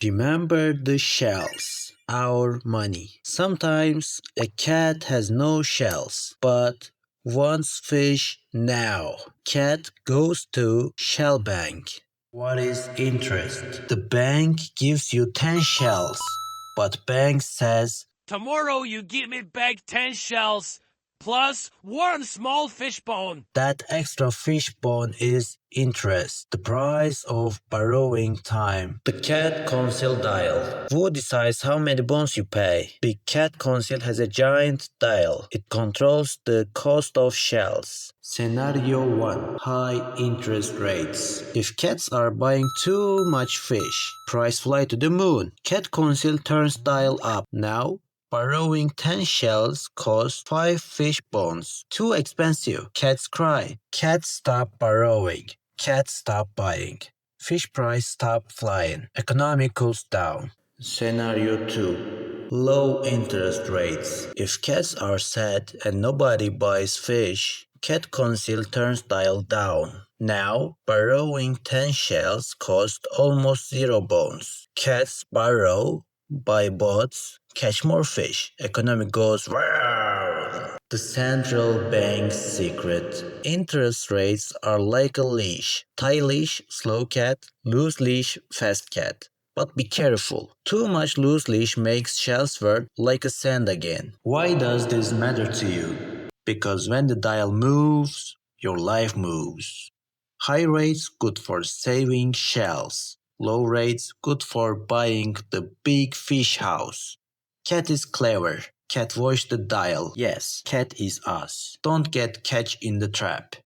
Remember the shells, our money. Sometimes a cat has no shells, but wants fish now. Cat goes to shell bank. What is interest? The bank gives you 10 shells, but bank says, tomorrow you give me back 10 shells plus one small fish bone. that extra fish bone is interest, the price of borrowing time. The cat council dial. Who decides how many bones you pay? Big cat council has a giant dial. It controls the cost of shells. Scenario 1. High interest rates. If cats are buying too much fish, price fly to the moon. Cat council turns dial up. Now borrowing 10 shells costs 5 fish bones. Too expensive. Cats cry. Cats stop borrowing. Cats stop buying. Fish price stop flying. Economy cools down. Scenario 2. Low interest rates. If cats are sad and nobody buys fish, cat council turns dial down. Now, borrowing 10 shells cost almost 0 bones. Cats borrow, buy boats, catch more fish. Economy goes wow. The central bank's secret. Interest rates are like a leash. Tie leash, slow cat. Loose leash, fast cat. But be careful. Too much loose leash makes shells worth like a sand again. Why does this matter to you? Because when the dial moves, your life moves. High rates good for saving shells. Low rates good for buying the big fish house. Cat is clever. Cat watch the dial. Yes, cat is us. Don't get catch in the trap.